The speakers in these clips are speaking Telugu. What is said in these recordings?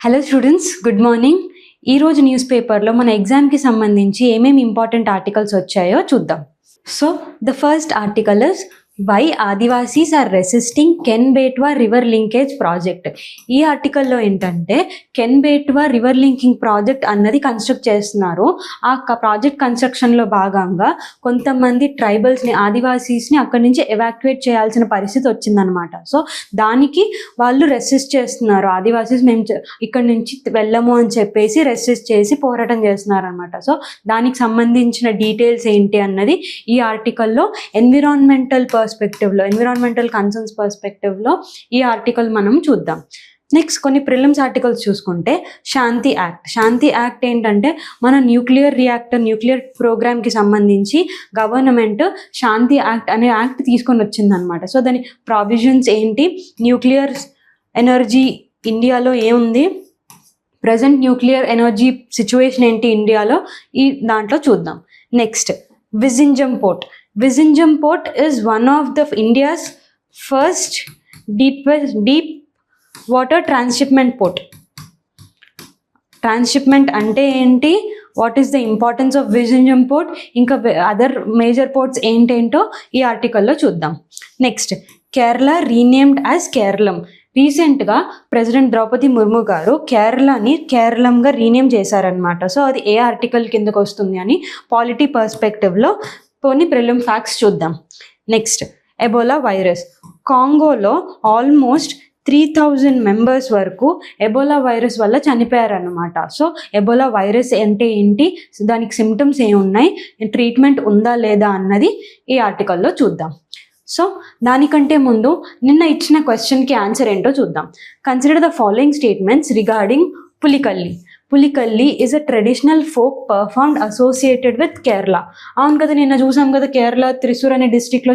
Hello students, good morning. ఈరోజు న్యూస్ పేపర్లో మన ఎగ్జామ్కి సంబంధించి ఏమేమి ఇంపార్టెంట్ ఆర్టికల్స్ వచ్చాయో చూద్దాం. So the first article is why Adivasis are resisting Ken Betwa river linkage project. ఈ ఆర్టికల్లో ఏంటంటే Ken Betwa river linking project అన్నది కన్స్ట్రక్ట్ చేస్తున్నారు. ఆ ప్రాజెక్ట్ కన్స్ట్రక్షన్లో భాగంగా కొంతమంది ట్రైబల్స్ని, ఆదివాసీస్ని అక్కడి నుంచి ఎవాక్యుయేట్ చేయాల్సిన పరిస్థితి వచ్చిందనమాట. సో దానికి వాళ్ళు రెసిస్ట్ చేస్తున్నారు. ఆదివాసీస్ మేము ఇక్కడి నుంచి వెళ్ళము అని చెప్పేసి రెసిస్ట్ చేసి పోరాటం చేస్తున్నారు అనమాట. సో దానికి సంబంధించిన డీటెయిల్స్ ఏంటి అన్నది ఈ ఆర్టికల్లో ఎన్విరాన్మెంటల్ కన్సర్న్స్ పర్స్పెక్టివ్లో ఈ ఆర్టికల్ మనం చూద్దాం. నెక్స్ట్ కొన్ని ప్రిలిమ్స్ ఆర్టికల్స్ చూసుకుంటే శాంతి యాక్ట్ ఏంటంటే మన న్యూక్లియర్ ప్రోగ్రామ్కి సంబంధించి గవర్నమెంట్ శాంతి యాక్ట్ అనే యాక్ట్ తీసుకొని వచ్చిందనమాట. సో దాని ప్రావిజన్స్ ఏంటి, న్యూక్లియర్ ఎనర్జీ ఇండియాలో ఏముంది, ప్రజెంట్ న్యూక్లియర్ ఎనర్జీ సిచ్యువేషన్ ఏంటి ఇండియాలో, ఈ దాంట్లో చూద్దాం. Next Vizhinjam Port is one of the India's first deep water transshipment port. Transshipment అంటే ఏంటి, what is the importance of Vizhinjam Port, ఇంకా అదర్ మేజర్ పోర్ట్స్ ఏంటేంటో ఈ ఆర్టికల్లో చూద్దాం. Next, Kerala renamed as Keralam. రీసెంట్గా ప్రెసిడెంట్ ద్రౌపది ముర్ము గారు కేరళని కేరళంగా రీనేమ్ చేశారనమాట. సో అది ఏ ఆర్టికల్ కిందకు వస్తుంది అని పాలిటీ పర్స్పెక్టివ్లో కొన్ని ప్రిలిమ్ ఫ్యాక్ట్స్ చూద్దాం. Next, Ebola virus. కాంగోలో ఆల్మోస్ట్ 3000 మెంబర్స్ వరకు ఎబోలా వైరస్ వల్ల చనిపోయారన్నమాట. సో ఎబోలా వైరస్ అంటే ఏంటి, దానికి సిమ్టమ్స్ ఏమున్నాయి, ట్రీట్మెంట్ ఉందా లేదా అన్నది ఈ ఆర్టికల్లో చూద్దాం. సో దానికంటే ముందు నిన్న ఇచ్చిన క్వశ్చన్కి ఆన్సర్ ఏంటో చూద్దాం. Consider the following statements regarding Pulikali is a traditional folk performed associated with Kerala. అవును కదా, నిన్న చూసాం కదా కేరళ త్రిశూర్ అనే డిస్ట్రిక్ట్లో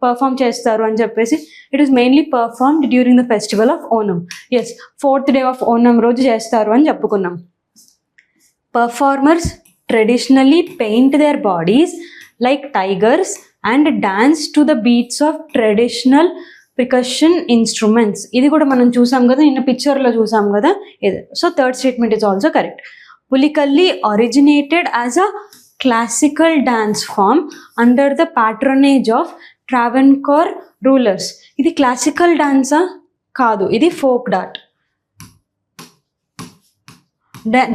పర్ఫామ్ చేస్తారు అని చెప్పేసి. It is mainly performed during the festival of Onam. Yes, 4th day of Onam రోజు చేస్తారు అని చెప్పుకున్నాం. Performers traditionally paint their bodies like tigers and dance to the beats of traditional percussion instruments. ఇది కూడా మనం చూసాం కదా, నిన్న పిక్చర్లో చూసాం కదా ఇది. So third statement is also correct. Pulikali originated as a classical dance form under the patronage of Travancore rulers. ఇది క్లాసికల్ డాన్సా కాదు, ఇది ఫోక్ డాట్.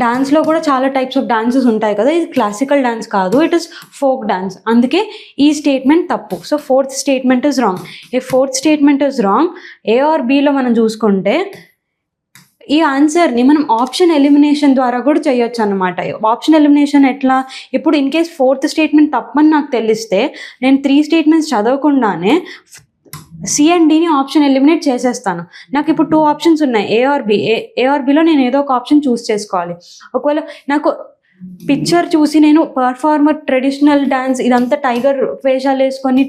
డాన్స్లో కూడా చాలా టైప్స్ ఆఫ్ డాన్సెస్ ఉంటాయి కదా, ఇది క్లాసికల్ డాన్స్ కాదు, ఇట్ ఇస్ ఫోక్ డాన్స్. అందుకే ఈ స్టేట్మెంట్ తప్పు. So 4th statement is wrong. ఈ 4th statement is wrong. A R below మనం చూసుకుంటే ఈ ఆన్సర్ని మనం ఆప్షన్ ఎలిమినేషన్ ద్వారా కూడా చేయొచ్చు అనమాట. ఆప్షన్ ఎలిమినేషన్ ఎట్లా, ఇప్పుడు ఇన్ కేస్ 4th స్టేట్మెంట్ తప్పని నాకు తెలిస్తే నేను 3 స్టేట్మెంట్స్ చదవకుండానే సి అండ్ డిని ఆప్షన్ ఎలిమినేట్ చేసేస్తాను. నాకు ఇప్పుడు 2 ఆప్షన్స్ ఉన్నాయి, ఏ ఆర్ బిలో నేను ఏదో ఒక ఆప్షన్ చూస్ చేసుకోవాలి. ఒకవేళ నాకు పిక్చర్ చూసి నేను పర్ఫార్మర్ ట్రెడిషనల్ డ్యాన్స్ ఇదంతా టైగర్ వేషాలు వేసుకొని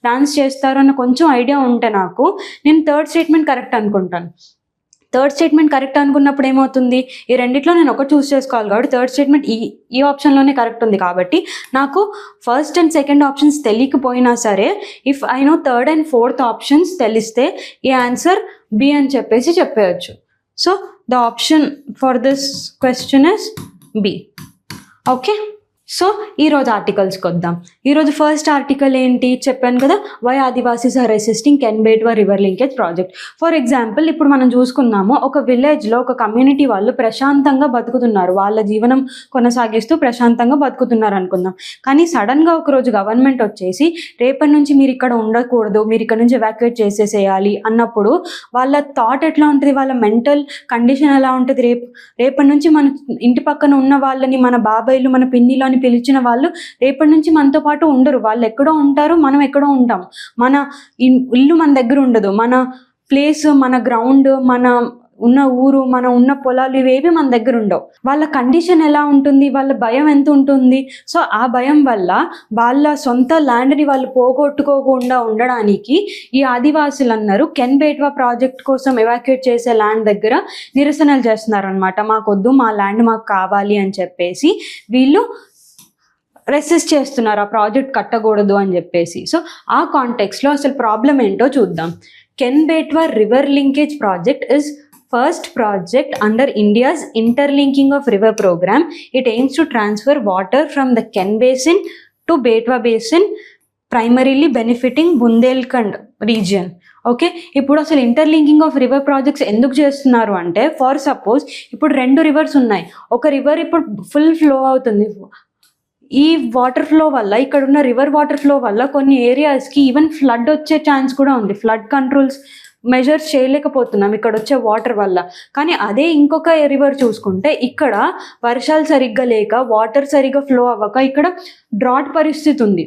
డాన్స్ చేస్తారు అన్న కొంచెం ఐడియా ఉంటే నాకు, నేను 3rd స్టేట్మెంట్ కరెక్ట్ అనుకుంటాను. 3rd స్టేట్మెంట్ కరెక్ట్ అనుకున్నప్పుడు ఏమవుతుంది, ఈ రెండిట్లో నేను ఒకటి చూస్ చేసుకోవాలి కాబట్టి 3rd స్టేట్మెంట్ ఈ ఆప్షన్లోనే కరెక్ట్ ఉంది. కాబట్టి నాకు 1st and 2nd ఆప్షన్స్ తెలియకపోయినా సరే, if I know 3rd and 4th options తెలిస్తే ఈ ఆన్సర్ బి అని చెప్పేసి చెప్పేయచ్చు. So the option for this question is B. Okay, so ఈరోజు ఆర్టికల్స్కి వద్దాం. ఈరోజు ఫస్ట్ ఆర్టికల్ ఏంటి చెప్పాను కదా, why Adivasis are resisting Ken Betwa river linkage project. For example ఇప్పుడు మనం చూసుకున్నాము, ఒక విలేజ్లో ఒక కమ్యూనిటీ వాళ్ళు ప్రశాంతంగా బతుకుతున్నారు, వాళ్ళ జీవనం కొనసాగిస్తూ ప్రశాంతంగా బతుకుతున్నారు అనుకుందాం. కానీ సడన్గా ఒకరోజు గవర్నమెంట్ వచ్చేసి రేపటి నుంచి మీరు ఇక్కడ ఉండకూడదు, మీరు ఇక్కడ నుంచి ఎవాక్యుయేట్ చేసేసేయాలి అన్నప్పుడు వాళ్ళ థాట్ ఎట్లా ఉంటుంది, వాళ్ళ మెంటల్ కండిషన్ ఎలా ఉంటుంది. రేపటి నుంచి మన ఇంటి పక్కన ఉన్న వాళ్ళని, మన బాబాయిలు మన పిన్నిలు పిలిచిన వాళ్ళు రేపటి నుంచి మనతో పాటు ఉండరు. వాళ్ళు ఎక్కడో ఉంటారు, మనం ఎక్కడో ఉంటాం. మన ఇల్లు మన దగ్గర ఉండదు, మన ప్లేస్, మన గ్రౌండ్, మన ఉన్న ఊరు, మన ఉన్న పొలాలు ఇవేవి మన దగ్గర ఉండవు. వాళ్ళ కండిషన్ ఎలా ఉంటుంది, వాళ్ళ భయం ఎంత ఉంటుంది. సో ఆ భయం వల్ల వాళ్ళ సొంత ల్యాండ్ని వాళ్ళు పోగొట్టుకోకుండా ఉండడానికి ఈ ఆదివాసులందరూ కెన్ బేట్వా ప్రాజెక్ట్ కోసం ఎవాక్యుయేట్ చేసే ల్యాండ్ దగ్గర నిరసనలు చేస్తున్నారు అనమాట. మాకొద్దు, మా ల్యాండ్ మాకు కావాలి అని చెప్పేసి వీళ్ళు రెసిస్ట్ చేస్తున్నారు, ఆ ప్రాజెక్ట్ కట్టకూడదు అని చెప్పేసి. సో ఆ కాంటెక్స్లో అసలు ప్రాబ్లం ఏంటో చూద్దాం. Ken Betwa river linkage project is first project under India's interlinking of river program. It aims to transfer water from the Ken basin to Betwa basin, primarily benefiting Bundelkhand region. Okay, ఇప్పుడు అసలు ఇంటర్లింకింగ్ ఆఫ్ రివర్ ప్రాజెక్ట్స్ ఎందుకు చేస్తున్నారు అంటే, ఫర్ సపోజ్ ఇప్పుడు 2 రివర్స్ ఉన్నాయి, ఒక రివర్ ఇప్పుడు ఫుల్ ఫ్లో అవుతుంది. ఈ వాటర్ ఫ్లో వల్ల, ఇక్కడ ఉన్న రివర్ వాటర్ ఫ్లో వల్ల కొన్ని ఏరియాస్కి ఈవెన్ ఫ్లడ్ వచ్చే ఛాన్స్ కూడా ఉంది. ఫ్లడ్ కంట్రోల్స్ మెజర్స్ చేయలేకపోతున్నాం ఇక్కడ వచ్చే వాటర్ వల్ల. కానీ అదే ఇంకొక రివర్ చూసుకుంటే, ఇక్కడ వర్షాలు సరిగ్గా లేక, వాటర్ సరిగ్గా ఫ్లో అవ్వక ఇక్కడ డ్రాట్ పరిస్థితి ఉంది.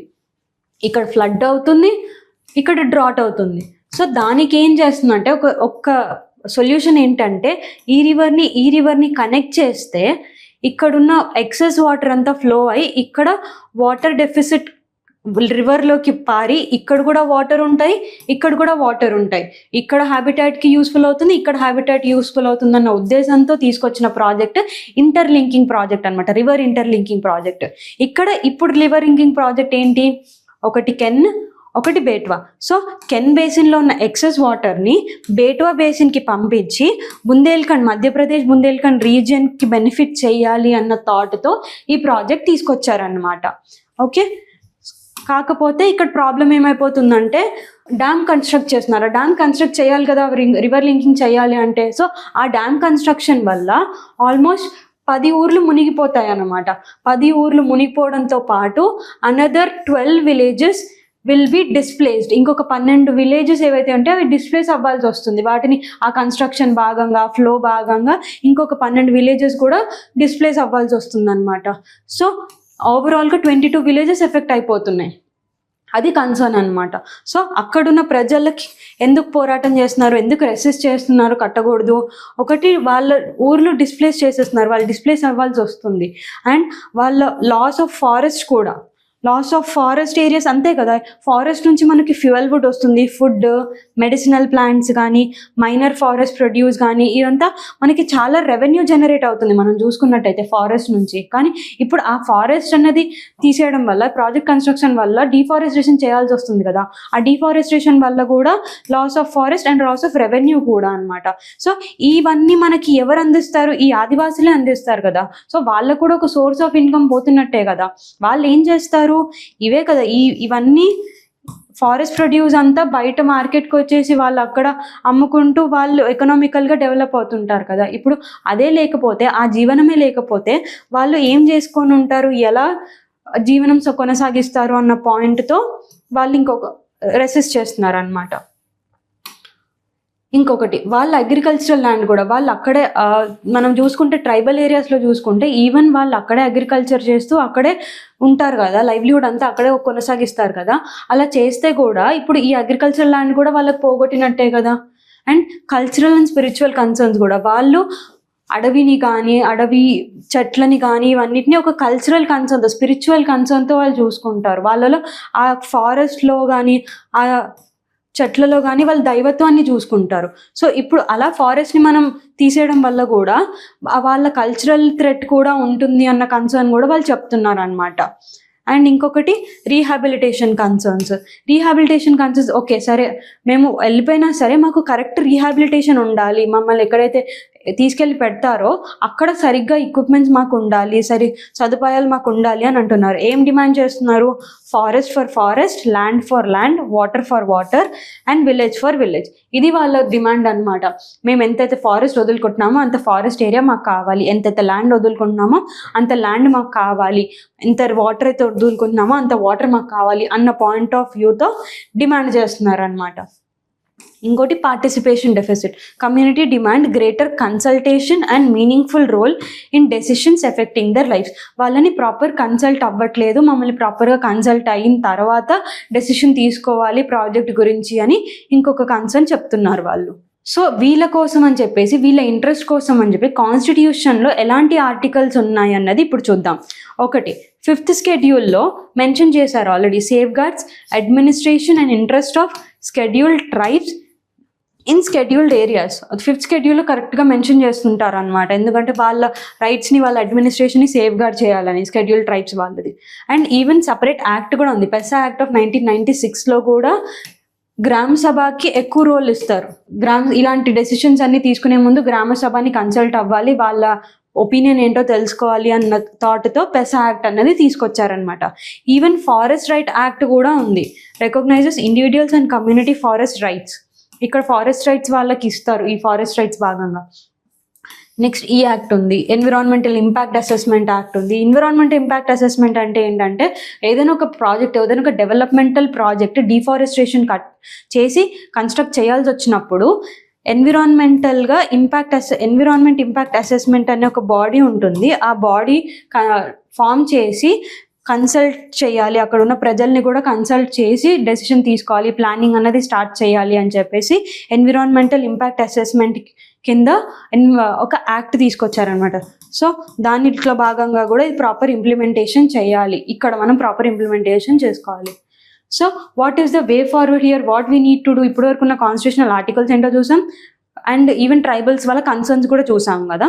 ఇక్కడ ఫ్లడ్ అవుతుంది, ఇక్కడ డ్రాట్ అవుతుంది. సో దానికి ఏం చేస్తుందంటే ఒక సొల్యూషన్ ఏంటంటే, ఈ రివర్ని కనెక్ట్ చేస్తే ఇక్కడున్న ఎక్సెస్ వాటర్ అంతా ఫ్లో అయ్యి ఇక్కడ వాటర్ డెఫిసిట్ రివర్లోకి పారి ఇక్కడ కూడా వాటర్ ఉంటాయి, ఇక్కడ కూడా వాటర్ ఉంటాయి. ఇక్కడ హ్యాబిటాట్కి యూస్ఫుల్ అవుతుంది, ఇక్కడ హ్యాబిటాట్ యూస్ఫుల్ అవుతుంది అన్న ఉద్దేశంతో తీసుకొచ్చిన ప్రాజెక్ట్ ఇంటర్లింకింగ్ ప్రాజెక్ట్ అనమాట, రివర్ ఇంటర్లింకింగ్ ప్రాజెక్ట్. ఇక్కడ ఇప్పుడు రివర్ లింకింగ్ ప్రాజెక్ట్ ఏంటి, ఒకటి కెన్, ఒకటి బేట్వా. సో కెన్ బేసిన్లో ఉన్న ఎక్సెస్ వాటర్ని బేట్వా బేసిన్కి పంపించి బుందేల్ఖండ్, మధ్యప్రదేశ్ బుందేల్ఖండ్ రీజియన్కి బెనిఫిట్ చేయాలి అన్న థాట్తో ఈ ప్రాజెక్ట్ తీసుకొచ్చారన్నమాట. ఓకే, కాకపోతే ఇక్కడ ప్రాబ్లం ఏమైపోతుందంటే, డ్యామ్ కన్స్ట్రక్ట్ చేస్తున్నారు. డ్యామ్ కన్స్ట్రక్ట్ చేయాలి కదా రివర్ లింకింగ్ చేయాలి అంటే. సో ఆ డ్యామ్ కన్స్ట్రక్షన్ వల్ల ఆల్మోస్ట్ 10 ఊర్లు మునిగిపోతాయి అన్నమాట. 10 ఊర్లు మునిగిపోవడంతో పాటు another 12 villages will be displaced. ఇంకొక 12 విలేజెస్ ఏవైతే ఉంటే అవి డిస్ప్లేస్ అవ్వాల్సి వస్తుంది. వాటిని ఆ కన్స్ట్రక్షన్ భాగంగా, ఫ్లో భాగంగా ఇంకొక 12 విలేజెస్ కూడా డిస్ప్లేస్ అవ్వాల్సి వస్తుంది అనమాట. సో ఓవరాల్గా 22 విలేజెస్ ఎఫెక్ట్ అయిపోతున్నాయి. అది కన్సర్న్ అనమాట. సో అక్కడున్న ప్రజలకి ఎందుకు పోరాటం చేస్తున్నారు, ఎందుకు రెసిస్ట్ చేస్తున్నారు కట్టకూడదు, ఒకటి వాళ్ళ ఊర్లు డిస్ప్లేస్ చేసేస్తున్నారు, వాళ్ళు డిస్ప్లేస్ అవ్వాల్సి వస్తుంది. అండ్ వాళ్ళ లాస్ ఆఫ్ ఫారెస్ట్ కూడా, లాస్ ఆఫ్ ఫారెస్ట్ ఏరియాస్ అంతే కదా. ఫారెస్ట్ నుంచి మనకి ఫ్యూయల్ వుడ్ వస్తుంది, ఫుడ్, మెడిసినల్ ప్లాంట్స్ కానీ, మైనర్ ఫారెస్ట్ ప్రొడ్యూస్ కానీ, ఇదంతా మనకి చాలా రెవెన్యూ జనరేట్ అవుతుంది మనం చూసుకున్నట్టయితే ఫారెస్ట్ నుంచి. కానీ ఇప్పుడు ఆ ఫారెస్ట్ అన్నది తీసేయడం వల్ల, ప్రాజెక్ట్ కన్స్ట్రక్షన్ వల్ల డిఫారెస్టేషన్ చేయాల్సి వస్తుంది కదా. ఆ డిఫారెస్టేషన్ వల్ల కూడా loss of forest and loss of revenue కూడా అనమాట. సో ఇవన్నీ మనకి ఎవరు అందిస్తారు, ఈ ఆదివాసులే అందిస్తారు కదా. సో వాళ్ళకు కూడా ఒక సోర్స్ ఆఫ్ ఇన్కమ్ పోతున్నట్టే కదా. వాళ్ళు ఏం చేస్తారు, ఇవే కదా, ఇవన్నీ ఫారెస్ట్ ప్రొడ్యూస్ అంతా బయట మార్కెట్కి వచ్చేసి వాళ్ళు అక్కడ అమ్ముకుంటూ వాళ్ళు ఎకనామికల్గా డెవలప్ అవుతుంటారు కదా. ఇప్పుడు అదే లేకపోతే, ఆ జీవనమే లేకపోతే వాళ్ళు ఏం చేసుకొని ఉంటారు, ఎలా జీవనం కొనసాగిస్తారు అన్న పాయింట్తో వాళ్ళు ఇంకొక రెసిస్ట్ చేస్తున్నారు అనమాట. ఇంకొకటి, వాళ్ళ అగ్రికల్చరల్ ల్యాండ్ కూడా వాళ్ళు అక్కడే, మనం చూసుకుంటే ట్రైబల్ ఏరియాస్లో చూసుకుంటే ఈవెన్ వాళ్ళు అక్కడే అగ్రికల్చర్ చేస్తూ అక్కడే ఉంటారు కదా, లైవ్లీహుడ్ అంతా అక్కడే కొనసాగిస్తారు కదా. అలా చేస్తే కూడా ఇప్పుడు ఈ అగ్రికల్చరల్ ల్యాండ్ కూడా వాళ్ళకి పోగొట్టినట్టే కదా. And cultural and spiritual concerns కూడా, వాళ్ళు అడవిని కానీ, అడవి చెట్లని కానీ, ఇవన్నిటిని ఒక కల్చరల్ కన్సర్న్తో, స్పిరిచువల్ కన్సర్న్తో వాళ్ళు చూసుకుంటారు. వాళ్ళలో ఆ ఫారెస్ట్లో కానీ, ఆ చెట్లలో కానీ వాళ్ళు దైవత్వాన్ని చూసుకుంటారు. సో ఇప్పుడు అలా ఫారెస్ట్ని మనం తీసేయడం వల్ల కూడా వాళ్ళ కల్చరల్ థ్రెట్ కూడా ఉంటుంది అన్న కన్సర్న్ కూడా వాళ్ళు చెప్తున్నారు అనమాట. అండ్ ఇంకొకటి రీహాబిలిటేషన్ కన్సర్న్స్. ఓకే సరే, మేము వెళ్ళిపోయినా సరే మాకు కరెక్ట్ రీహాబిలిటేషన్ ఉండాలి, మమ్మల్ని ఎక్కడైతే తీసుకెళ్ళి పెడతారో అక్కడ సరిగ్గా ఎక్విప్మెంట్స్ మాకు ఉండాలి, సదుపాయాలు మాకు ఉండాలి అని అంటున్నారు. ఏం డిమాండ్ చేస్తున్నారు, forest for forest, land for land, water for water and village for village. ఇది వాళ్ళ డిమాండ్ అనమాట. మేము ఎంతైతే ఫారెస్ట్ వదులుకుంటున్నామో అంత ఫారెస్ట్ ఏరియా మాకు కావాలి, ఎంతైతే ల్యాండ్ వదులుకుంటున్నామో అంత ల్యాండ్ మాకు కావాలి, ఎంత వాటర్ అయితే వదులుకుంటున్నామో అంత వాటర్ మాకు కావాలి అన్న పాయింట్ ఆఫ్ వ్యూతో డిమాండ్ చేస్తున్నారు అనమాట. ఇంకోటి participation deficit. Community demand greater consultation and meaningful role in decisions affecting their life. వాళ్ళని ప్రాపర్ కన్సల్ట్ అవ్వట్లేదు, మమ్మల్ని ప్రాపర్గా కన్సల్ట్ అయిన తర్వాత డెసిషన్ తీసుకోవాలి ప్రాజెక్ట్ గురించి అని ఇంకొక కన్సర్న్ చెప్తున్నారు వాళ్ళు. సో వీళ్ళ కోసం అని చెప్పేసి, వీళ్ళ ఇంట్రెస్ట్ కోసం అని చెప్పి కాన్స్టిట్యూషన్లో ఎలాంటి ఆర్టికల్స్ ఉన్నాయి అన్నది ఇప్పుడు చూద్దాం. ఒకటి, 5th షెడ్యూల్లో మెన్షన్ చేశారు already, safe guards administration and interest of scheduled tribes in scheduled areas. 5th షెడ్యూల్లో కరెక్ట్గా మెన్షన్ చేస్తుంటారు అనమాట, ఎందుకంటే వాళ్ళ రైట్స్ని, వాళ్ళ అడ్మినిస్ట్రేషన్ని సేఫ్ గార్డ్ చేయాలని షెడ్యూల్డ్ ట్రైబ్స్ వాళ్ళది. అండ్ ఈవెన్ సపరేట్ యాక్ట్ కూడా ఉంది, పెసా యాక్ట్ ఆఫ్ 1996లో కూడా గ్రామ సభకి ఎక్కువ రోల్ ఇస్తారు. ఇలాంటి డెసిషన్స్ అన్ని తీసుకునే ముందు గ్రామ సభని కన్సల్ట్ అవ్వాలి, వాళ్ళ ఒపీనియన్ ఏంటో తెలుసుకోవాలి అన్న థాట్తో పెసా యాక్ట్ అన్నది తీసుకొచ్చారనమాట. ఈవెన్ ఫారెస్ట్ రైట్ యాక్ట్ కూడా ఉంది, recognizes individuals and community forest rights. ఇక్కడ ఫారెస్ట్ రైట్స్ వాళ్ళకి ఇస్తారు ఈ ఫారెస్ట్ రైట్స్ భాగంగా. నెక్స్ట్ ఈ యాక్ట్ ఉంది, ఎన్విరాన్మెంటల్ ఇంపాక్ట్ అసెస్మెంట్ యాక్ట్ ఉంది. ఎన్విరాన్మెంటల్ ఇంపాక్ట్ అసెస్మెంట్ అంటే ఏంటంటే ఏదైనా ఒక ప్రాజెక్ట్, ఏదైనా ఒక డెవలప్మెంటల్ ప్రాజెక్ట్ డిఫారెస్ట్రేషన్ చేసి కన్స్ట్రక్ట్ చేయాల్సి వచ్చినప్పుడు ఎన్విరాన్మెంట్ ఇంపాక్ట్ అసెస్మెంట్ అనే ఒక బాడీ ఉంటుంది. ఆ బాడీ ఫామ్ చేసి కన్సల్ట్ చేయాలి, అక్కడ ఉన్న ప్రజల్ని కూడా కన్సల్ట్ చేసి డెసిషన్ తీసుకోవాలి, ప్లానింగ్ అన్నది స్టార్ట్ చేయాలి అని చెప్పేసి ఎన్విరాన్మెంటల్ ఇంపాక్ట్ అసెస్మెంట్ కింద ఒక యాక్ట్ తీసుకొచ్చారనమాట. సో దానిట్లో భాగంగా కూడా ఇది ప్రాపర్ ఇంప్లిమెంటేషన్ చేయాలి, ఇక్కడ మనం ప్రాపర్ ఇంప్లిమెంటేషన్ చేసుకోవాలి. So what is the way forward here, what we need to do? ఇప్పటి వరకు ఉన్న కాన్స్టిట్యూషనల్ ఆర్టికల్స్ ఏంటో చూసాం, అండ్ ఈవెన్ ట్రైబల్స్ వాళ్ళ కన్సర్న్స్ కూడా చూసాం కదా.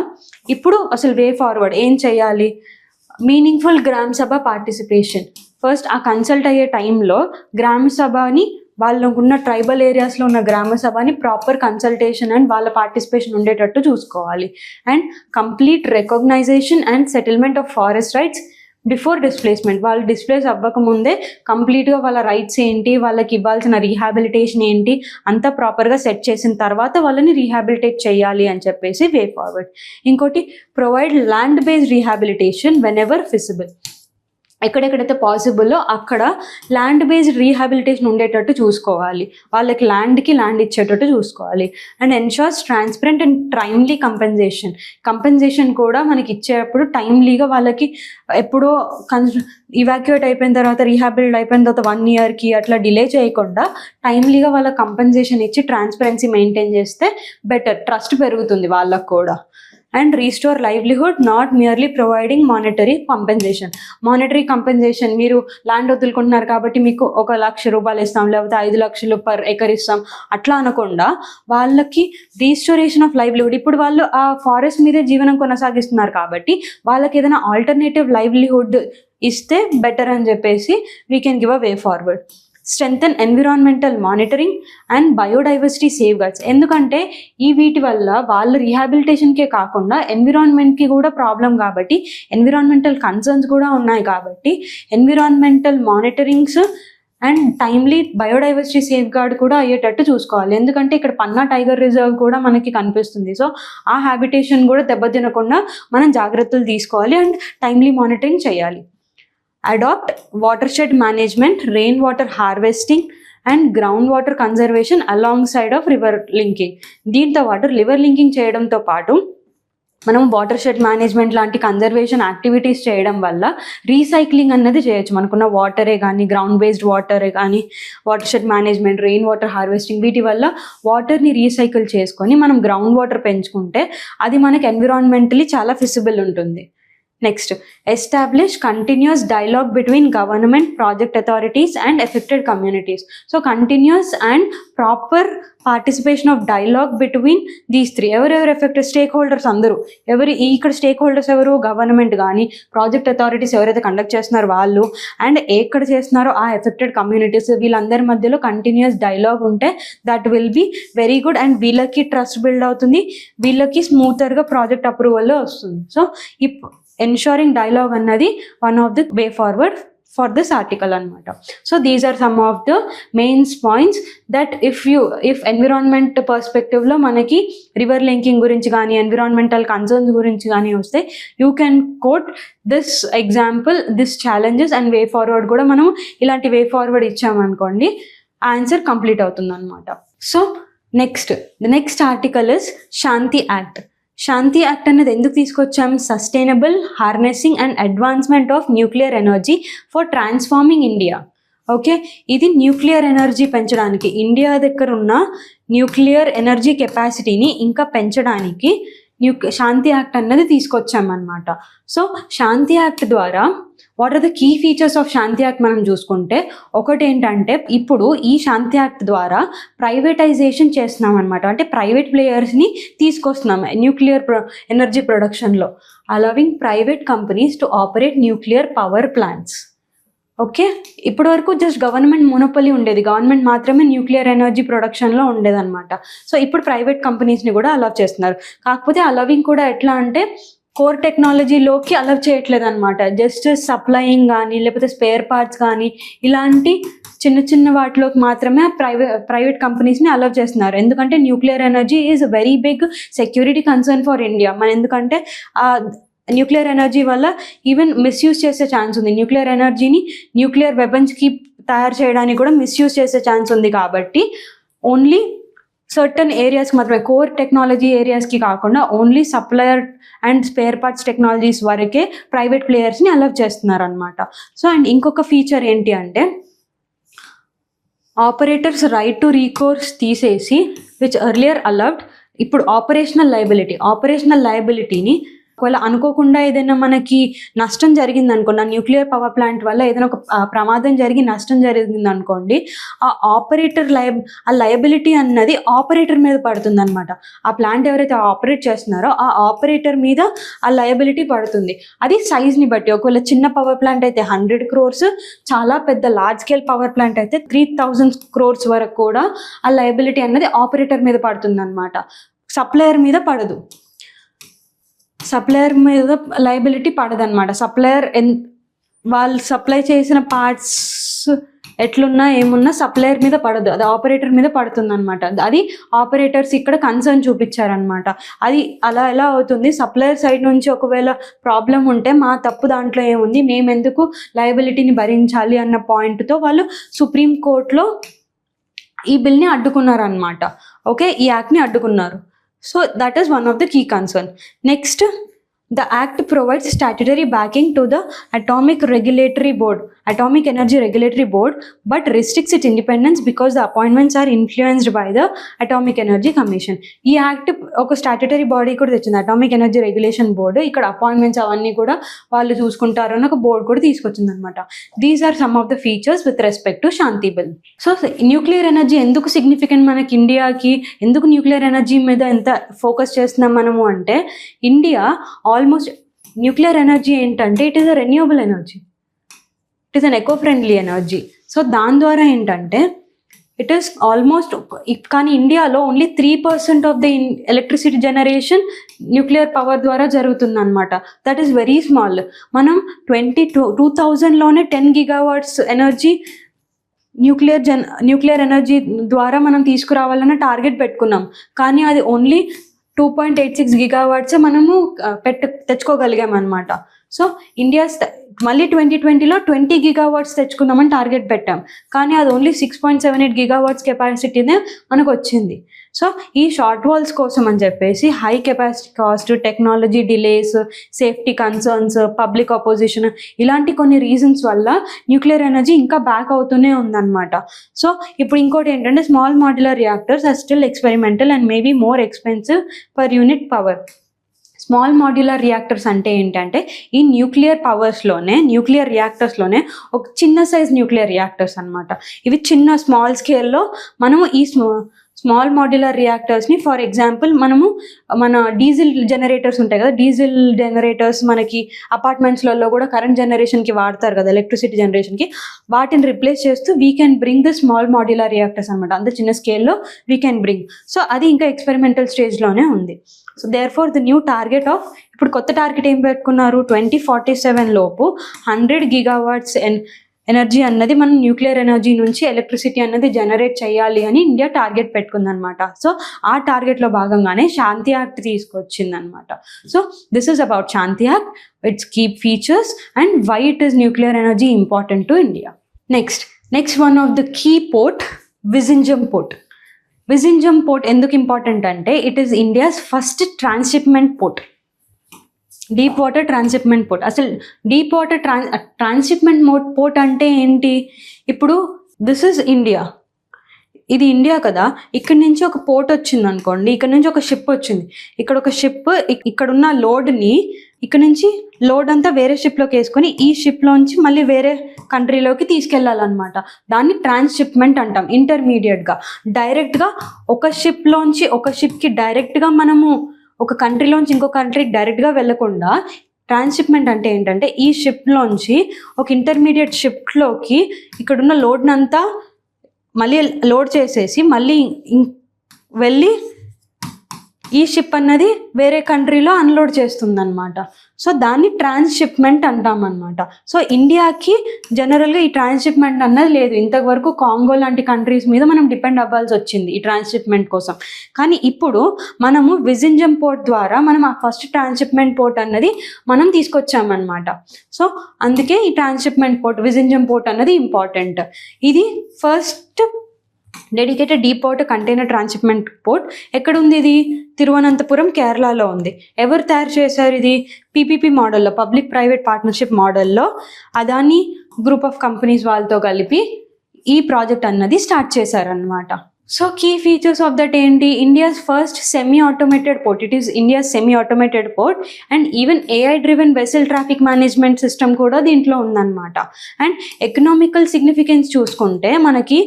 ఇప్పుడు అసలు వే ఫార్వర్డ్ ఏం చేయాలి? మీనింగ్ఫుల్ గ్రామ సభ పార్టిసిపేషన్. ఫస్ట్ ఆ కన్సల్ట్ అయ్యే టైంలో గ్రామ సభని, వాళ్ళకున్న ట్రైబల్ ఏరియాస్లో ఉన్న గ్రామ సభని ప్రాపర్ కన్సల్టేషన్ అండ్ వాళ్ళ పార్టిసిపేషన్ ఉండేటట్టు చూసుకోవాలి. And complete recognition and settlement of forest rights before displacement. వాళ్ళు డిస్ప్లేస్ అవ్వకముందే కంప్లీట్గా వాళ్ళ రైట్స్ ఏంటి, వాళ్ళకి ఇవ్వాల్సిన రీహాబిలిటేషన్ ఏంటి అంతా ప్రాపర్గా సెట్ చేసిన తర్వాత వాళ్ళని రీహాబిలిటేట్ చేయాలి అని చెప్పేసి వే ఫార్వర్డ్. ఇంకోటి provide land based rehabilitation when ever feasible. ఎక్కడెక్కడైతే పాసిబుల్లో అక్కడ ల్యాండ్ బేస్డ్ రీహాబిలిటేషన్ ఉండేటట్టు చూసుకోవాలి, వాళ్ళకి ల్యాండ్ ఇచ్చేటట్టు చూసుకోవాలి. And ensures transparent and timely compensation కూడా మనకి ఇచ్చేటప్పుడు టైమ్లీగా వాళ్ళకి ఎప్పుడో ఇవాక్యుయేట్ అయిపోయిన తర్వాత రీహాబిలిట్ అయిపోయిన తర్వాత 1 yearకి అట్లా డిలే చేయకుండా టైమ్లీగా వాళ్ళ కంపెన్సేషన్ ఇచ్చి ట్రాన్స్పరెన్సీ మెయింటైన్ చేస్తే బెటర్, ట్రస్ట్ పెరుగుతుంది వాళ్ళకు కూడా. And restore livelihood, not merely providing monetary compensation. మీరు ల్యాండ్ వదులుకుంటున్నారు కాబట్టి మీకు 1 లక్ష రూపాయలు ఇస్తాం, లేకపోతే 5 లక్షలు పర్ ఎకర్ ఇస్తాం అట్లా అనకుండా వాళ్ళకి రీస్టోరేషన్ ఆఫ్ లైవ్లీహుడ్. ఇప్పుడు వాళ్ళు ఆ ఫారెస్ట్ మీదే జీవనం కొనసాగిస్తున్నారు కాబట్టి వాళ్ళకి ఏదైనా ఆల్టర్నేటివ్ లైవ్లీహుడ్ ఇస్తే బెటర్ అని చెప్పేసి we can give a way forward. Strengthen environmental monitoring and biodiversity safeguards. ఎందుకంటే వీటి వల్ల వాళ్ళ రీహాబిలిటేషన్కే కాకుండా ఎన్విరాన్మెంట్కి కూడా ప్రాబ్లం కాబట్టి, ఎన్విరాన్మెంటల్ కన్సర్న్స్ కూడా ఉన్నాయి కాబట్టి environmental monitorings and timely biodiversity safeguard కూడా అయ్యేటట్టు చూసుకోవాలి. ఎందుకంటే ఇక్కడ పన్నా టైగర్ రిజర్వ్ కూడా మనకి కనిపిస్తుంది. సో ఆ హ్యాబిటేషన్ కూడా దెబ్బతినకుండా మనం జాగ్రత్తలు తీసుకోవాలి అండ్ టైమ్లీ మానిటరింగ్ చేయాలి. Adopt watershed management, rain water harvesting and ground water conservation along side of river linking. దీంతో పాటు రివర్ లింకింగ్ చేయడంతో పాటు మనం వాటర్ షెడ్ మేనేజ్మెంట్ లాంటి కన్జర్వేషన్ యాక్టివిటీస్ చేయడం వల్ల రీసైక్లింగ్ అన్నది చేయొచ్చు. మనకున్న వాటరే కానీ, గ్రౌండ్ బేస్డ్ వాటరే కానీ, water shed management, rain water harvesting వీటి వల్ల వాటర్ని రీసైకిల్ చేసుకొని మనం గ్రౌండ్ వాటర్ పెంచుకుంటే అది మనకి ఎన్విరాన్మెంటలీ చాలా ఫిజిబుల్ ఉంటుంది. Next, establish continuous dialogue between government, project authorities and affected communities. So continuous and proper participation of dialogue between these 3. ఎవరెవరు ఎఫెక్టెడ్ స్టేక్ హోల్డర్స్ అందరూ. ఇక్కడ స్టేక్ హోల్డర్స్ ఎవరు? గవర్నమెంట్ కానీ, ప్రాజెక్ట్ అథారిటీస్ ఎవరైతే కండక్ట్ చేస్తున్నారో వాళ్ళు, అండ్ ఎక్కడ చేస్తున్నారో ఆ ఎఫెక్టెడ్ కమ్యూనిటీస్. వీళ్ళందరి మధ్యలో కంటిన్యూస్ డైలాగ్ ఉంటే that will be very good and వీళ్ళకి ట్రస్ట్ బిల్డ్ అవుతుంది, వీళ్ళకి స్మూతర్గా ప్రాజెక్ట్ అప్రూవల్లో వస్తుంది. సో ensuring dialogue అన్నది one of the way forward for this article అనమాట. So these are some of the mains points that if environment పర్స్పెక్టివ్లో మనకి రివర్ లింకింగ్ గురించి కానీ, ఎన్విరాన్మెంటల్ కన్సర్న్స్ గురించి కానీ వస్తే you can coat this example, this challenges and way forward కూడా మనం ఇలాంటి వే ఫార్వర్డ్ ఇచ్చామనుకోండి ఆన్సర్ కంప్లీట్ అవుతుంది అనమాట. So the next article is Shanti act. Shanti act అనేది ఎందుకు తీసుకొచ్చాం? Sustainable harnessing and advancement of nuclear energy for transforming India. Okay, ఇది న్యూక్లియర్ ఎనర్జీ పెంచడానికి, ఇండియా దగ్గర ఉన్న న్యూక్లియర్ ఎనర్జీ కెపాసిటీని ఇంకా పెంచడానికి శాంతి యాక్ట్ అన్నది తీసుకొచ్చామన్నమాట. సో శాంతి యాక్ట్ ద్వారా what are the key features of SHANTI act మనం చూసుకుంటే, ఒకటి ఏంటంటే ఇప్పుడు ఈ శాంతి యాక్ట్ ద్వారా ప్రైవేటైజేషన్ చేస్తున్నాం అనమాట. అంటే ప్రైవేట్ ప్లేయర్స్ని తీసుకొస్తున్నాం న్యూక్లియర్ ఎనర్జీ ప్రొడక్షన్లో, allowing private companies to operate nuclear power plants. Okay, ఇప్పటి వరకు జస్ట్ గవర్నమెంట్ మోనోపలి ఉండేది, గవర్నమెంట్ మాత్రమే న్యూక్లియర్ ఎనర్జీ ప్రొడక్షన్లో ఉండేదన్నమాట. సో ఇప్పుడు ప్రైవేట్ కంపెనీస్ని కూడా అలౌ చేస్తున్నారు. కాకపోతే అలవింగ్ కూడా ఎట్లా అంటే కోర్ టెక్నాలజీలోకి అలౌ చేయట్లేదు అనమాట. జస్ట్ సప్లయింగ్ కానీ లేకపోతే స్పేర్ పార్ట్స్ కానీ ఇలాంటి చిన్న చిన్న వాటిలోకి మాత్రమే ప్రైవేట్ కంపెనీస్ని అలౌ చేస్తున్నారు. ఎందుకంటే nuclear energy is very big security concern for India. ఎందుకంటే న్యూక్లియర్ ఎనర్జీ వల్ల ఈవెన్ మిస్యూజ్ చేసే ఛాన్స్ ఉంది. న్యూక్లియర్ ఎనర్జీని న్యూక్లియర్ వెపన్స్కి తయారు చేయడానికి కూడా మిస్యూజ్ చేసే ఛాన్స్ ఉంది. కాబట్టి ఓన్లీ సర్టన్ ఏరియాస్కి మాత్రమే, కోర్ టెక్నాలజీ ఏరియాస్కి కాకుండా only supplier and spare parts technologies వరకే ప్రైవేట్ ప్లేయర్స్ని అలౌ చేస్తున్నారు అనమాట. సో అండ్ ఇంకొక ఫీచర్ ఏంటి అంటే ఆపరేటర్స్ రైట్ టు రీకోర్స్ తీసేసి విచ్ ఎర్లియర్ అలౌడ్, ఇప్పుడు ఆపరేషనల్ లయబిలిటీని ఒకవేళ అనుకోకుండా ఏదైనా మనకి నష్టం జరిగింది అనుకోండి, న్యూక్లియర్ పవర్ ప్లాంట్ వల్ల ఏదైనా ఒక ప్రమాదం జరిగి నష్టం జరిగింది అనుకోండి, ఆ లయబిలిటీ అన్నది ఆపరేటర్ మీద పడుతుంది అనమాట. ఆ ప్లాంట్ ఎవరైతే ఆపరేట్ చేస్తున్నారో ఆ ఆపరేటర్ మీద ఆ లయబిలిటీ పడుతుంది. అది సైజ్ని బట్టి, ఒకవేళ చిన్న పవర్ ప్లాంట్ అయితే 100 crores, చాలా పెద్ద లార్జ్ స్కేల్ పవర్ ప్లాంట్ అయితే 3000 crores వరకు కూడా ఆ లయబిలిటీ అన్నది ఆపరేటర్ మీద పడుతుంది అనమాట. సప్లయర్ మీద పడదు. సప్లయర్ మీద లయబిలిటీ పడదనమాట. సప్లయర్ వాళ్ళు సప్లై చేసిన పార్ట్స్ ఎట్లున్నా ఏమున్నా సప్లయర్ మీద పడదు, అది ఆపరేటర్ మీద పడుతుంది అనమాట. అది ఆపరేటర్స్ ఇక్కడ కన్సర్న్ చూపించారనమాట. అది అలా ఎలా అవుతుంది, సప్లయర్ సైడ్ నుంచి ఒకవేళ ప్రాబ్లం ఉంటే మా తప్పు దాంట్లో ఏముంది, మేము ఎందుకు లయబిలిటీని భరించాలి అన్న పాయింట్తో వాళ్ళు సుప్రీం కోర్టులో ఈ బిల్ని అడ్డుకున్నారు అనమాట. ఓకే, ఈ యాక్ట్ని అడ్డుకున్నారు. So that is one of the key concern. Next, the act provides statutory backing to the Atomic Energy Regulatory Board, but restricts its independence because the appointments are influenced by the Atomic Energy Commission. ఈ యాక్ట్ ఒక స్టాట్యుటరీ బాడీ కూడా తెచ్చింది, అటామిక్ ఎనర్జీ రెగ్యులేషన్ బోర్డు. ఇక్కడ అపాయింట్మెంట్స్ అవన్నీ కూడా వాళ్ళు చూసుకుంటారు అని ఒక బోర్డు కూడా తీసుకొచ్చింది అనమాట. These are some of the features with respect to SHANTI bill. So nuclear energy ఎందుకు సిగ్నిఫికెంట్ మనకి ఇండియాకి, ఎందుకు న్యూక్లియర్ ఎనర్జీ మీద ఎంత ఫోకస్ చేస్తున్నాం మనము అంటే, ఇండియా ఆల్మోస్ట్ న్యూక్లియర్ ఎనర్జీ ఏంటంటే it is a renewable energy, it is an eco friendly energy. So దాని ద్వారా ఏంటంటే ఇట్ ఈస్ ఆల్మోస్ట్, కానీ ఇండియాలో only 3% of the electricity generation nuclear power ద్వారా జరుగుతుంది అనమాట. That is very small. మనం 2000లోనే 10 gigawatts ఎనర్జీ న్యూక్లియర్ ఎనర్జీ ద్వారా మనం తీసుకురావాలన్న టార్గెట్ పెట్టుకున్నాం. కానీ అది ఓన్లీ 2.86 gigawatts మనము తెచ్చుకోగలిగాం అనమాట. సో ఇండియా మళ్ళీ 2020లో 20 gigawatts తెచ్చుకుందామని టార్గెట్ పెట్టాం, కానీ అది ఓన్లీ 6.78 gigawatts కెపాసిటీనే మనకు వచ్చింది. సో ఈ షార్ట్ వాల్స్ కోసం అని చెప్పేసి high capacity cost, technology delays, safety concerns, public opposition, ఇలాంటి కొన్ని రీజన్స్ వల్ల న్యూక్లియర్ ఎనర్జీ ఇంకా బ్యాక్ అవుతూనే ఉందన్నమాట. సో ఇప్పుడు ఇంకోటి ఏంటంటే small modular reactors are still experimental and maybe more expensive per unit power. Small modular reactors అంటే ఏంటంటే ఈ న్యూక్లియర్ రియాక్టర్స్లోనే ఒక చిన్న సైజ్ న్యూక్లియర్ రియాక్టర్స్ అనమాట. ఇవి చిన్న స్మాల్ స్కేల్లో మనము ఈ స్మాల్ మాడ్యులర్ రియాక్టర్స్ని, ఫర్ ఎగ్జాంపుల్ మన డీజిల్ జనరేటర్స్ ఉంటాయి కదా, డీజిల్ జనరేటర్స్ మనకి అపార్ట్మెంట్స్లలో కూడా కరెంట్ జనరేషన్కి వాడతారు కదా, ఎలక్ట్రిసిటీ జనరేషన్కి, వాటిని రిప్లేస్ చేస్తూ we can bring the small modular reactors అనమాట. అంత చిన్న స్కేల్లో వీ కెన్ బ్రింగ్. సో అది ఇంకా ఎక్స్పెరిమెంటల్ స్టేజ్లోనే ఉంది. So there far the new target of, ఇప్పుడు కొత్త టార్గెట్ ఏం పెట్టుకున్నారు, 2047 లోపు 100 gigawatts ఎనర్జీ అన్నది మనం న్యూక్లియర్ ఎనర్జీ నుంచి ఎలక్ట్రిసిటీ అన్నది జనరేట్ చేయాలి అని ఇండియా టార్గెట్ పెట్టుకుందనమాట. సో ఆ టార్గెట్లో భాగంగానే శాంతి యాక్ట్ తీసుకొచ్చిందనమాట. So this is about Shanti Act, its key features and why it is nuclear energy important to India. Next one of the key port, Vizhinjam port. Vizhinjam port ఎందుకు ఇంపార్టెంట్ అంటే it is India's first transshipment port, deep water transshipment port. అసలు డీప్ వాటర్ ట్రాన్స్షిప్మెంట్ పోర్ట్ అంటే ఏంటి, ఇప్పుడు దిస్ ఇస్ ఇండియా, ఇది ఇండియా కదా, ఇక్కడి నుంచి ఒక పోర్ట్ వచ్చింది అనుకోండి, ఇక్కడ నుంచి ఒక షిప్ వచ్చింది, ఇక్కడ ఒక షిప్ ఇక్కడున్న లోడ్ని ఇక్కడ నుంచి లోడ్ అంతా వేరే షిప్లోకి వేసుకొని ఈ షిప్లోంచి మళ్ళీ వేరే కంట్రీలోకి తీసుకెళ్ళాలన్నమాట. దాన్ని ట్రాన్స్షిప్మెంట్ అంటాం. ఇంటర్మీడియట్గా డైరెక్ట్గా ఒక షిప్లోంచి ఒక షిప్కి డైరెక్ట్గా మనము ఒక కంట్రీలోంచి ఇంకో కంట్రీకి డైరెక్ట్గా వెళ్ళకుండా ట్రాన్స్షిప్మెంట్ అంటే ఏంటంటే ఈ షిప్లోంచి ఒక ఇంటర్మీడియట్ షిప్లోకి ఇక్కడున్న లోడ్నంతా మళ్ళీ లోడ్ చేసేసి మళ్ళీ వెళ్ళి ఈ షిప్ అన్నది వేరే కంట్రీలో అన్లోడ్ చేస్తుంది అనమాట. సో దాన్ని ట్రాన్స్షిప్మెంట్ అంటాం అనమాట. సో ఇండియాకి జనరల్గా ఈ ట్రాన్స్షిప్మెంట్ అన్నది లేదు. ఇంతవరకు కాంగో లాంటి కంట్రీస్ మీద మనం డిపెండ్ అవ్వాల్సి వచ్చింది ఈ ట్రాన్స్షిప్మెంట్ కోసం. కానీ ఇప్పుడు మనము విజింజం పోర్ట్ ద్వారా మనం ఆ ఫస్ట్ ట్రాన్స్షిప్మెంట్ పోర్ట్ అన్నది మనం తీసుకొచ్చామన్నమాట. సో అందుకే ఈ ట్రాన్స్షిప్మెంట్ పోర్ట్ విజింజం పోర్ట్ అన్నది ఇంపార్టెంట్. ఇది first dedicated deep water container transshipment port. ఎక్కడ ఉంది ఇది? తిరువనంతపురం, కేరళలో ఉంది. ఎవరు తయారు చేశారు ఇది? పీపీపీ మోడల్లో, పబ్లిక్ ప్రైవేట్ పార్ట్నర్షిప్ మోడల్లో అదాని గ్రూప్ ఆఫ్ కంపెనీస్ వాళ్ళతో కలిపి ఈ ప్రాజెక్ట్ అన్నది స్టార్ట్ చేశారనమాట. So key features of that ఏంటి? India's first semi automated port. It is India's semi automated port and even AI driven vessel traffic management system కూడా దీంట్లో ఉందన్నమాట. అండ్ ఎకనామికల్ సిగ్నిఫికెన్స్ చూసుకుంటే మనకి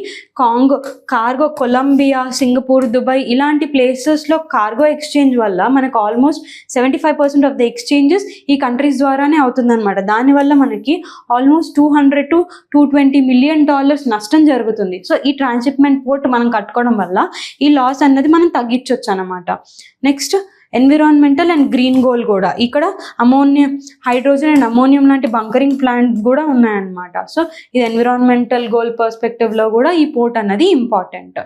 కార్గో కొలంబియా, సింగపూర్, దుబాయ్ ఇలాంటి ప్లేసెస్లో కార్గో ఎక్స్చేంజ్ వల్ల మనకు ఆల్మోస్ట్ 75% ఆఫ్ ద ఎక్స్చేంజెస్ ఈ కంట్రీస్ ద్వారానే అవుతుందన్నమాట. దానివల్ల మనకి ఆల్మోస్ట్ $200 to $220 million నష్టం జరుగుతుంది. సో ఈ ట్రాన్స్షిప్మెంట్ పోర్ట్ మనం కట్టుకోవడం వల్ల ఈ లాస్ అన్నది మనం తగ్గించవచ్చు అన్నమాట. Next environmental and green goal కూడా. ఇక్కడ అమోనియం, హైడ్రోజన్ అండ్ అమోనియం లాంటి బంకరింగ్ ప్లాంట్ కూడా ఉన్నాయన్నమాట. సో ఇది ఎన్విరాన్మెంటల్ గోల్ పర్స్పెక్టివ్లో కూడా ఈ పోర్ట్ అన్నది ఇంపార్టెంట్.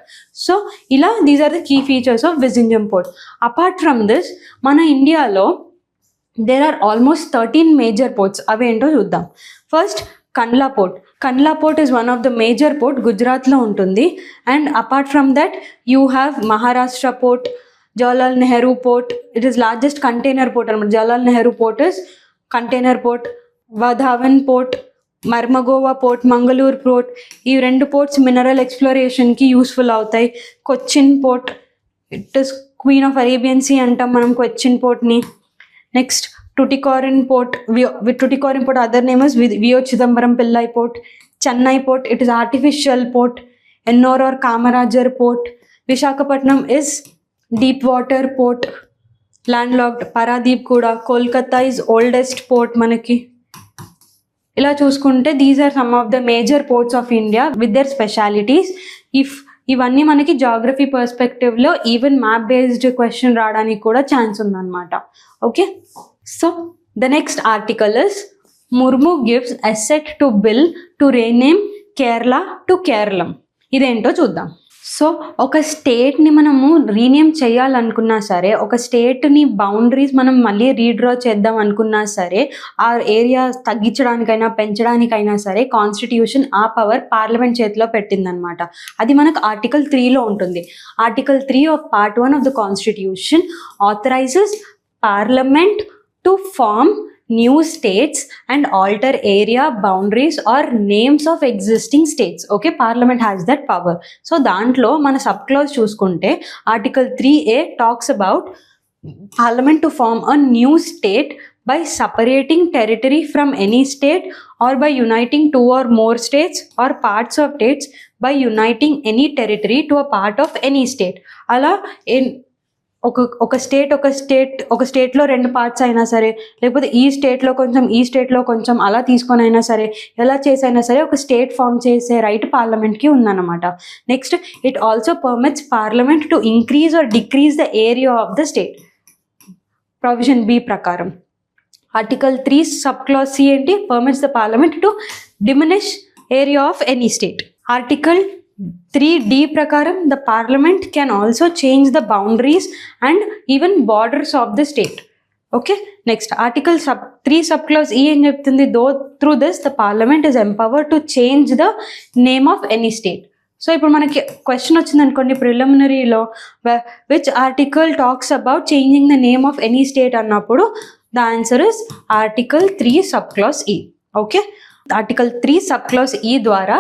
సో ఇలా these are the key features of Vizhinjam port. Apart from this మన ఇండియాలో there are almost 13 major ports. అవేంటో చూద్దాం. First Kandla port. Kandla port is one of the major port. గుజరాత్లో ఉంటుంది. And apart from that you have Maharashtra port, Jawaharlal Nehru port. It is largest container port అనమాట. Jawaharlal Nehru port is container port. Vadhavan port, Mormugao port, Mangaluru port. ఈ 2 పోర్ట్స్ మినరల్ ఎక్స్ప్లోరేషన్కి యూస్ఫుల్ అవుతాయి. Cochin port, it is queen of Arabian sea అంటాం మనం కొచ్చిన్ పోర్ట్ని. Next Tuticorin port, with Tuticorin port other name is V.O. Chidambaram Pillai port. Chennai port, it is artificial port. Ennore or Kamarajar port. Visakhapatnam is deep water port, landlocked. Paradeep kuda. Kolkata is oldest port manaki. Ila chuskunte these are some of the major ports of India with their specialities. ఇవన్నీ మనకి జాగ్రఫీ పర్స్పెక్టివ్లో ఈవెన్ మ్యాప్ బేస్డ్ క్వశ్చన్ రావడానికి కూడా ఛాన్స్ ఉందన్నమాట. Okay, so the next article is Murmu gives assent to bill to rename Kerala to Keralam. ఇదేంటో చూద్దాం. సో ఒక స్టేట్ని మనము రీనేమ్ చేయాలనుకున్నా సరే, ఒక స్టేట్ని బౌండరీస్ మనం మళ్ళీ రీడ్రా చేద్దాం అనుకున్నా సరే, ఆ ఏరియా తగ్గించడానికైనా పెంచడానికైనా సరే కాన్స్టిట్యూషన్ ఆ పవర్ పార్లమెంట్ చేతిలో పెట్టిందనమాట. అది మనకు ఆర్టికల్ 3లో ఉంటుంది. Article 3 of part 1 of the constitution authorises parliament to form new states and alter area boundaries or names of existing states. Okay, parliament has that power. So dantlo mana sub clause chuskunte article 3A talks about parliament to form a new state by separating territory from any state or by uniting 2 or more states or parts of states by uniting any territory to a part of any state. Ala in ఒక స్టేట్లో 2 పార్ట్స్ అయినా సరే, లేకపోతే ఈ స్టేట్లో కొంచెం అలా తీసుకొని అయినా సరే, ఎలా చేసైనా సరే ఒక స్టేట్ ఫామ్ చేసే రైట్ పార్లమెంట్కి ఉందన్నమాట. Next it also permits parliament to increase or decrease the area of the state. Provision B ప్రకారం ఆర్టికల్ 3 సబ్ క్లాజ్ సి ఏంటి? Permits the parliament to diminish area of any state. Article 3D ప్రకారం the parliament can also change the boundaries and even borders of the state. Okay, next article 3 subclause E ఏం చెప్తుంది? though through this the parliament is empowered to change the name of any state. So ఇప్పుడు మనకి క్వశ్చన్ వచ్చింది అనుకోండి ప్రిలిమినరీలో, which article talks about changing the name of any state అన్నప్పుడు the answer is article 3 subclause E. Okay, article 3 subclause E ద్వారా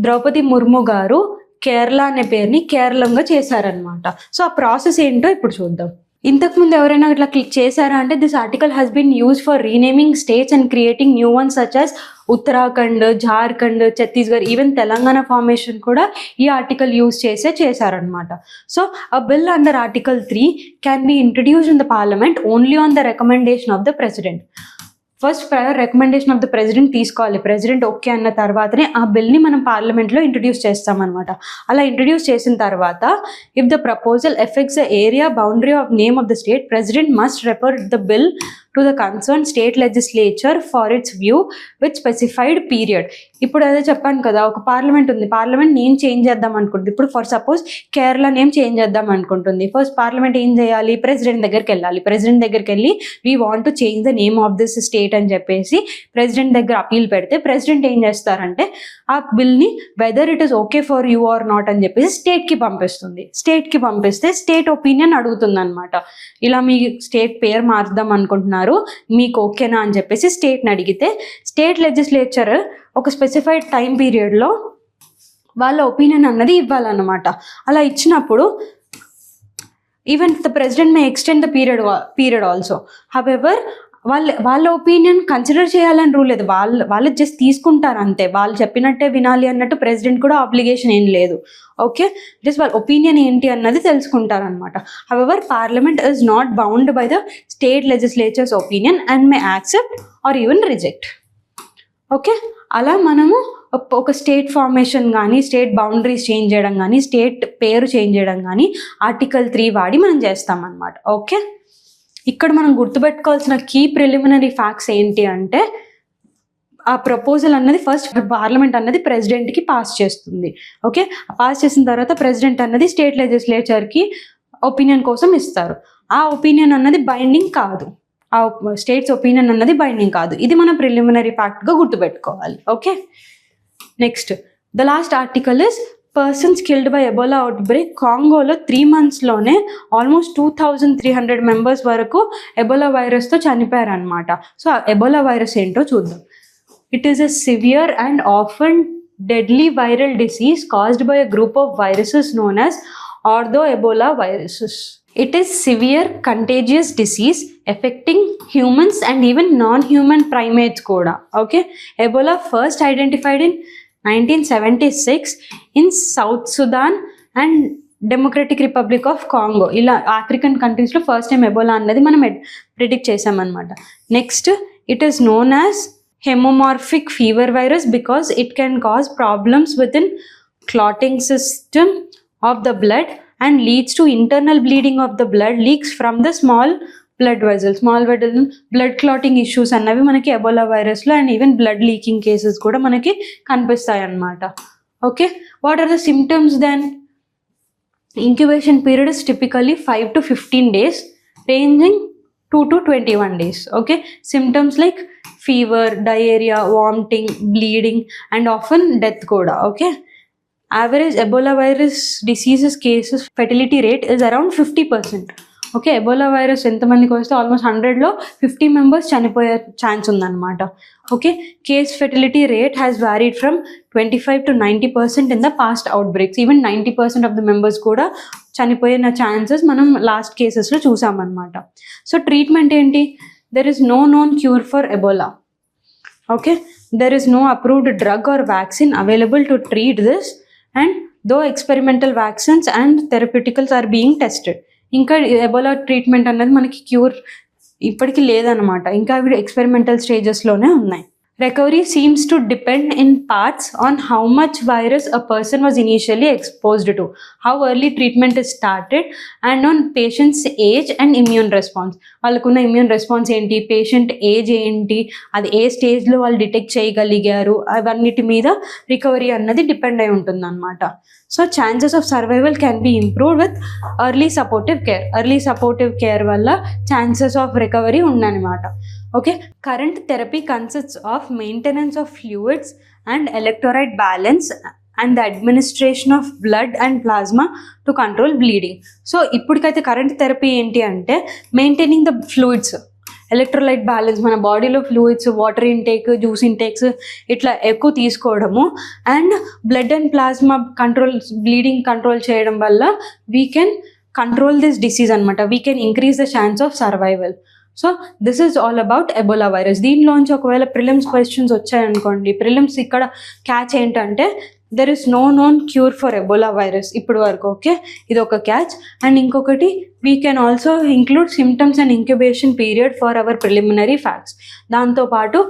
ద్రౌపది ముర్ము గారు కేరళ అనే పేరుని కేరళంగా చేశారనమాట. సో ఆ ప్రాసెస్ ఏంటో ఇప్పుడు చూద్దాం. ఇంతకుముందు ఎవరైనా ఇట్లా క్లిక్ చేశారా అంటే this article has been use for renaming states and creating new ones such as Uttarakhand, Jharkhand, Chhattisgarh, even Telangana formation కూడా ఈ ఆర్టికల్ యూజ్ చేశారనమాట. So a bill under Article 3 can be introduced in the Parliament only on the recommendation of the President. First prior recommendation of the president తీసుకోవాలి. ప్రెసిడెంట్ ఓకే అన్న తర్వాతనే ఆ బిల్ని మనం పార్లమెంట్లో ఇంట్రడ్యూస్ చేస్తామన్నమాట. అలా ఇంట్రడ్యూస్ చేసిన తర్వాత if the proposal effects the area boundary of name of the state, president must refer the bill to the concern state legislature for it's view with specified period. ఇప్పుడు అదే చెప్పాను కదా, ఒక పార్లమెంట్ ఉంది, పార్లమెంట్ నేమ్ చేంజ్ చేద్దాం అనుకుంటుంది. ఇప్పుడు for suppose Kerala name change చేద్దాం అనుకుంటుంది. ఫస్ట్ పార్లమెంట్ ఏం చేయాలి, ప్రెసిడెంట్ దగ్గరికి వెళ్ళాలి. ప్రెసిడెంట్ దగ్గరికి వెళ్ళి we want to change the name of this state అని చెప్పేసి ప్రెసిడెంట్ దగ్గర అపీల్ పెడితే ప్రెసిడెంట్ ఏం చేస్తారంటే ఆ బిల్ని whether it is okay for you or not అని చెప్పేసి స్టేట్కి పంపిస్తుంది. స్టేట్కి పంపిస్తే స్టేట్ ఒపీనియన్ అడుగుతుంది అనమాట. ఇలా మీ స్టేట్ పేరు మార్చుదాం అనుకుంటున్నారు, మీకు ఓకేనా అని చెప్పేసి స్టేట్ని అడిగితే స్టేట్ లెజిస్లేచర్ ఒక స్పెసిఫైడ్ టైం పీరియడ్లో వాళ్ళ ఒపీనియన్ అన్నది ఇవ్వాలన్నమాట. అలా ఇచ్చినప్పుడు even the president May extend the period also. However వాళ్ళ ఒపీనియన్ కన్సిడర్ చేయాలని రూల్ లేదు. వాళ్ళు జస్ట్ తీసుకుంటారు అంతే. వాళ్ళు చెప్పినట్టే వినాలి అన్నట్టు ప్రెసిడెంట్ కూడా ఆబ్లిగేషన్ ఏం లేదు. ఓకే, జస్ట్ వాళ్ళ ఒపీనియన్ ఏంటి అన్నది తెలుసుకుంటారు అనమాట. However parliament is not bound by the state legislatures opinion and May accept or even reject. Okay, అలా మనము ఒక స్టేట్ ఫార్మేషన్ కానీ, స్టేట్ బౌండరీస్ చేంజ్ చేయడం కానీ, స్టేట్ పేరు చేంజ్ చేయడం కానీ ఆర్టికల్ 3 వాడి మనం చేస్తామన్నమాట. ఓకే, ఇక్కడ మనం గుర్తుపెట్టుకోవాల్సిన కీ ప్రిలిమినరీ ఫ్యాక్ట్స్ ఏంటి అంటే ఆ ప్రపోజల్ అన్నది ఫస్ట్ పార్లమెంట్ అన్నది ప్రెసిడెంట్కి పాస్ చేస్తుంది. ఓకే, పాస్ చేసిన తర్వాత ప్రెసిడెంట్ అన్నది స్టేట్ లెజిస్లేచర్కి ఒపీనియన్ కోసం ఇస్తారు. ఆ ఒపీనియన్ అన్నది బైండింగ్ కాదు, ఆ స్టేట్స్ ఒపీనియన్ అన్నది బైండింగ్ కాదు. ఇది మనం ప్రిలిమినరీ ఫ్యాక్ట్గా గుర్తుపెట్టుకోవాలి. Okay, next the last article is persons killed by Ebola outbreak. కాంగోలో 3 monthsలోనే ఆల్మోస్ట్ 2300 మెంబర్స్ వరకు ఎబోలా వైరస్తో చనిపోయారు అనమాట. సో ఎబోలా వైరస్ ఏంటో చూద్దాం. It is a severe and often deadly viral disease caused by a group of viruses known as ortho-ebola viruses. It is severe contagious disease affecting humans and even non-human primates kuda. Okay, Ebola first identified in 1976 in South Sudan and Democratic Republic of Congo. ఇలా ఆఫ్రికన్ కంట్రీస్లో ఫస్ట్ టైం ఎబోలా అన్నది మనం ప్రిడిక్ట్ చేసామన్నమాట. Next, it is known as haemorrhagic fever virus because it can cause problems with in clotting system of the blood and leads to internal bleeding of the blood, leaks from the small blood vessels. Blood clotting issues అన్నవి మనకి ఎబోలా వైరస్లో and even blood leaking cases కూడా మనకి కనిపిస్తాయి అన్నమాట. Okay, what are the symptoms then? Incubation period is typically 5 to 15 days, రేంజింగ్ 2 to 21 days. Okay, symptoms like fever, diarrhoea, vomiting, bleeding and often death కూడా. Okay, average Ebola virus diseases cases fertility rate is around 50%. Okay, Ebola virus ఎంతమందికి వస్తే ఆల్మోస్ట్ 100లో 50 మెంబర్స్ చనిపోయే ఛాన్స్ ఉందన్నమాట. Okay, case fertility rate has varied from 25 to 90% in the past outbreaks. Even 90% of the members కూడా చనిపోయిన ఛాన్సెస్ మనం లాస్ట్ కేసెస్లో చూసామన్నమాట. సో ట్రీట్మెంట్ ఏంటి? There is no known cure for Ebola. Okay, there is no approved drug or vaccine available to treat this, and though experimental vaccines and therapeuticals are being tested. ఇంకా ఎబోలా ట్రీట్మెంట్ అన్నది మనకి క్యూర్ ఇప్పటికీ లేదనమాట. ఇంకా అవి ఎక్స్పెరిమెంటల్ స్టేజెస్లోనే ఉన్నాయి. Recovery seems to depend in parts on how much virus a person was initially exposed to, how early treatment is started, and on patient's age and immune response. వాళ్ళకున్న ఇమ్యూన్ రెస్పాన్స్ ఏంటి, పేషెంట్ ఏజ్ ఏంటి, అది ఏ స్టేజ్లో వాళ్ళు డిటెక్ట్ చేయగలిగారు, అవన్నిటి మీద రికవరీ అన్నది డిపెండ్ అయి ఉంటుంది అనమాట. So chances of survival can be improved with early supportive care. Early supportive care వల్ల ఛాన్సెస్ ఆఫ్ రికవరీ ఉందన్నమాట. Okay, current therapy consists of maintenance of fluids and electrolyte balance and the administration of blood and plasma to control bleeding. So ఇప్పటికైతే కరెంట్ థెరపీ ఏంటి అంటే maintaining the fluids, electrolyte balance, మన బాడీలో fluids, water intake, juice intakes ఇట్లా ఎక్కువ తీసుకోవడము and blood and plasma control, bleeding control చేయడం వల్ల we can control this disease అనమాట. We can increase the chance of survival. So this is all about Ebola virus. దీనిలోంచి ఒకవేళ ప్రిలిమ్స్ క్వశ్చన్స్ వచ్చాయనుకోండి, ప్రిలిమ్స్ ఇక్కడ క్యాచ్ ఏంటంటే there is no known cure for Ebola virus ఇప్పటి వరకు. ఓకే, ఇది ఒక క్యాచ్. అండ్ ఇంకొకటి, we can also include symptoms and incubation period for hour preliminary facts. దాంతోపాటు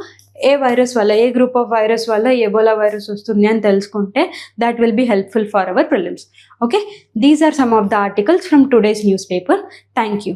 ఏ వైరస్ వల్ల, ఏ గ్రూప్ ఆఫ్ వైరస్ వల్ల ఎబోలా వైరస్ వస్తుంది అని తెలుసుకుంటే that will be helpful for our prelims. Okay, these are some of the articles from today's newspaper. Thank you.